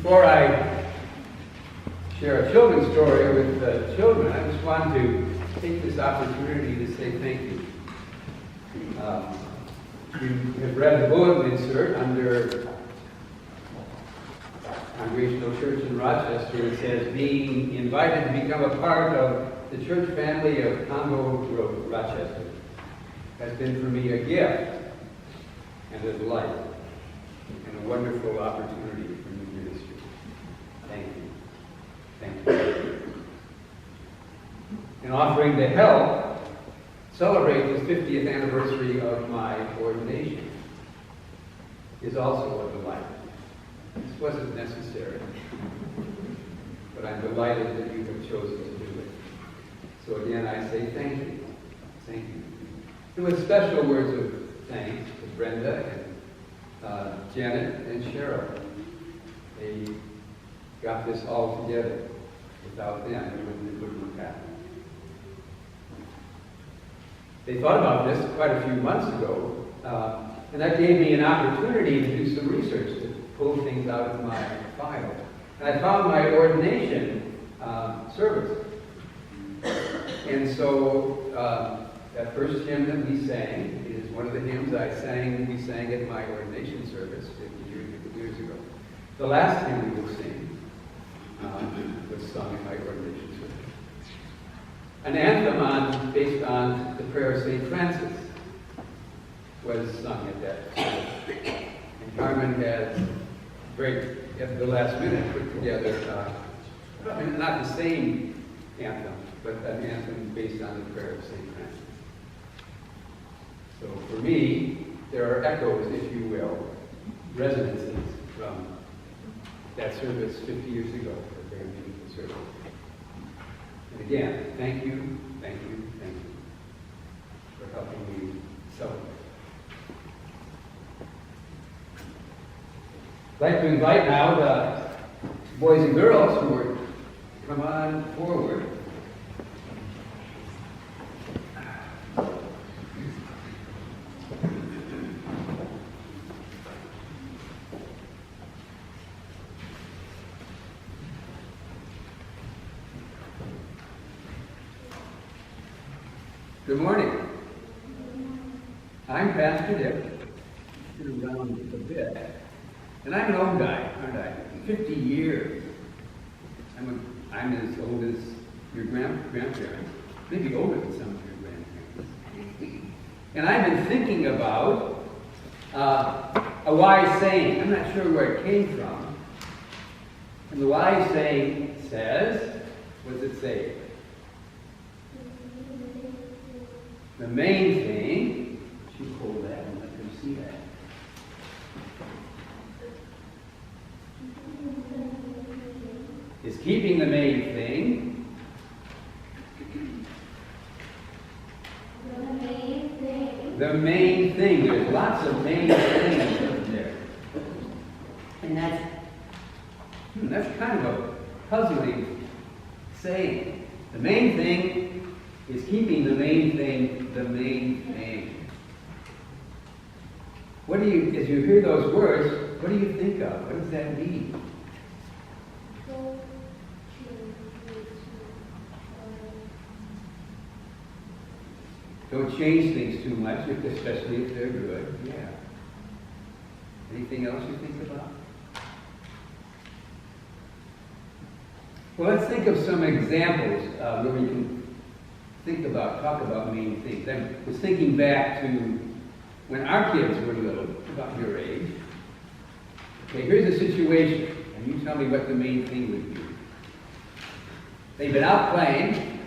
Before I share a children's story with the children, I just want to take this opportunity to say thank you. You have read the bulletin insert under Congregational Church in Rochester. It says, being invited to become a part of the church family of Congo Road, Rochester, has been for me a gift and a delight and a wonderful opportunity for new ministry. Thank you. Thank you. In offering to help celebrate the 50th anniversary of my ordination is also a delight. This wasn't necessary, but I'm delighted that you have chosen to do it. So again, I say thank you. Thank you. And with special words of thanks to Brenda and Janet and Cheryl. They got this all together. Without them, it wouldn't have happened. They thought about this quite a few months ago, and that gave me an opportunity to do some research, to pull things out of my file. And I found my ordination service. And so that first hymn that we sang is one of the hymns we sang at my ordination service 50 years ago. The last hymn we will sing was sung in my ordination service. An anthem based on the prayer of St. Francis was sung at that service. And Carmen has, at the last minute, put together, not the same anthem, but an anthem based on the prayer of St. Francis. So for me, there are echoes, if you will, resonances from that service 50 years ago, a very meaningful service. And again, thank you, thank you, thank you for helping me celebrate. I'd like to invite now the boys and girls who are come on forward. Good morning. I'm Pastor Dick. Sit around a bit. And I'm an old guy, aren't I? 50 years. I'm as old as your grandparents, maybe older than some of your grandparents. And I've been thinking about a wise saying. I'm not sure where it came from. And the wise saying says, what does it say? The main thing, you hold that and let them see that. Is keeping the main thing. The main thing. There's lots of main things in there. And that's kind of a puzzling saying. The main thing is keeping the main thing the main thing. As you hear those words, what do you think of? What does that mean? Don't change things too much, especially if they're good. Yeah. Anything else you think about? Well, let's think of some examples where we can talk about main things. I was thinking back to when our kids were little, about your age. Okay, here's a situation, and you tell me what the main thing would be. They've been out playing,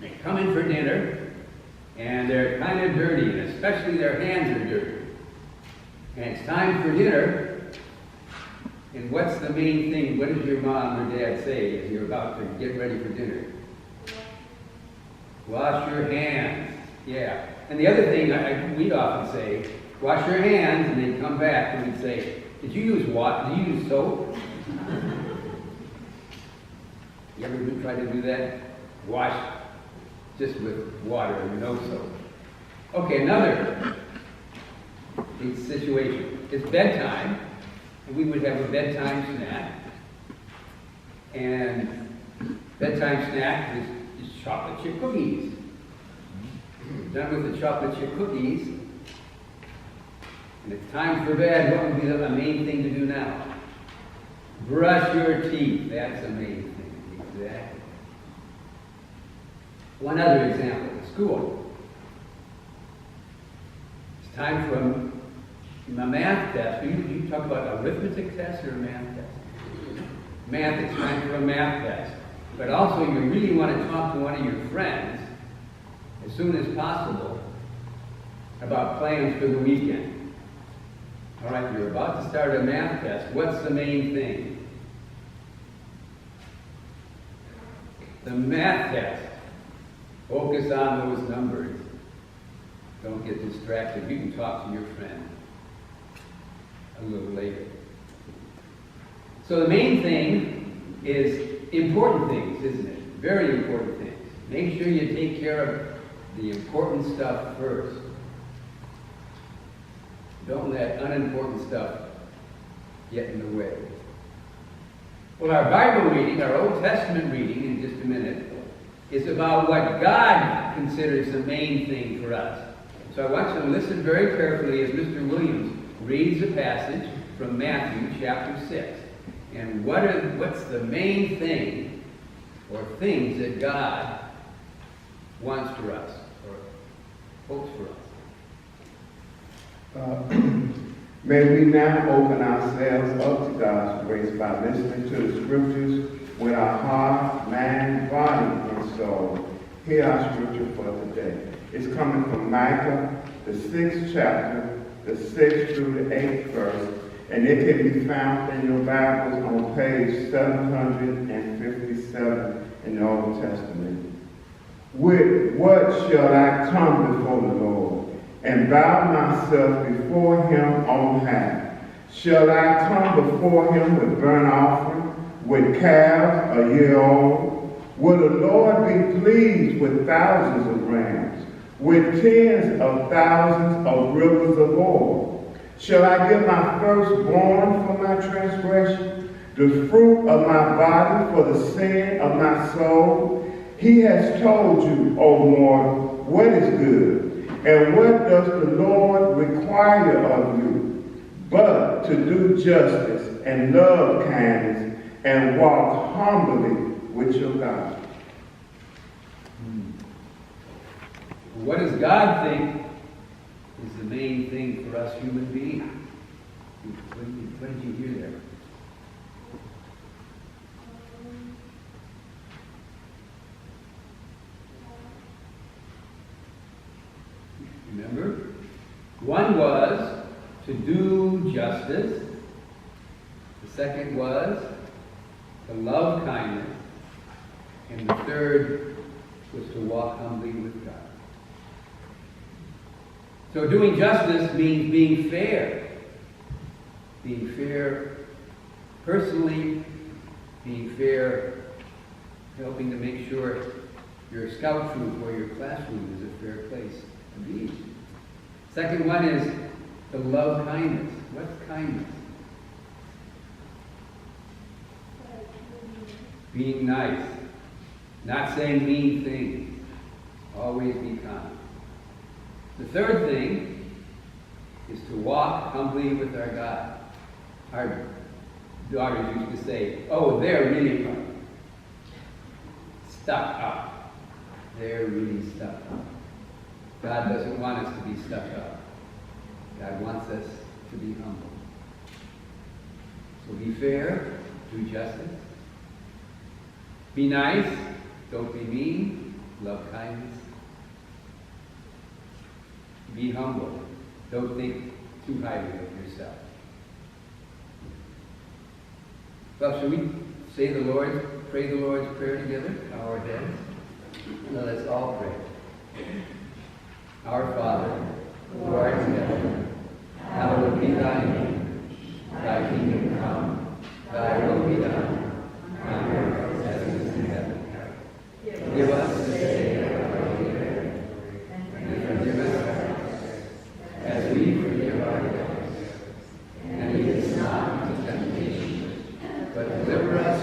they come in for dinner, and they're kind of dirty, and especially their hands are dirty. And it's time for dinner, and what's the main thing? What does your mom or dad say as you're about to get ready for dinner? Wash your hands. Yeah. And the other thing we'd often say, wash your hands, and they'd come back and we'd say, did you use what? Did you use soap? You ever try to do that? Wash just with water and no soap. Okay, another situation. It's bedtime, and we would have a bedtime snack. And bedtime snack is chocolate chip cookies. Done with the chocolate chip cookies, and it's time for bed. What would be the main thing to do now? Brush your teeth. That's the main thing. Exactly. One other example, school. It's time for a math test. You talk about arithmetic test or a math test? Math, it's time for a math test. But also you really want to talk to one of your friends as soon as possible about plans for the weekend. All right, you're about to start a math test. What's the main thing? The math test. Focus on those numbers. Don't get distracted. You can talk to your friend a little later. So the main thing is important things, isn't it? Very important things. Make sure you take care of the important stuff first. Don't let unimportant stuff get in the way. Well, our Bible reading, our Old Testament reading in just a minute, is about what God considers the main thing for us. So I want you to listen very carefully as Mr. Williams reads a passage from Matthew chapter 6. And what's the main thing or things that God wants for us or hopes for us? May we now open ourselves up to God's grace by listening to the scriptures with our heart, mind, body, and soul. Hear our scripture for today. It's coming from Micah, the 6th chapter, the 6th through the 8th verse, and it can be found in your Bibles on page 757 in the Old Testament. With what shall I come before the Lord, and bow myself before him on high? Shall I come before him with burnt offering, with calves a year old? Will the Lord be pleased with thousands of rams, with tens of thousands of rivers of oil? Shall I give my firstborn for my transgression, the fruit of my body for the sin of my soul? He has told you, O mortal, what is good, and what does the Lord require of you, but to do justice and love kindness and walk humbly with your God. What does God think is the main thing for us human beings? What did you hear there? Remember? One was to do justice. The second was to love kindness. And the third was to walk humbly with God. So doing justice means being fair. Being fair personally, being fair, helping to make sure your scout troop or your classroom is a fair place to be. Second one is to love kindness. What's kindness? Being nice. Not saying mean things. Always be kind. The third thing is to walk humbly with our God. Our daughters used to say, oh, they're really stuck up. They're really stuck up. God doesn't want us to be stuck up. God wants us to be humble. So be fair, do justice. Be nice, don't be mean, love kindness. Be humble, don't think too highly of yourself. Well, shall we pray the Lord's Prayer together? Bow our heads. Now let's all pray. Our Father, who art in heaven, hallowed be thy name. Thy kingdom come, thy will be done, on earth as it is in heaven. Give us this day our daily bread, and forgive us our debts, as we forgive our debtors. And lead us not into temptation, but deliver us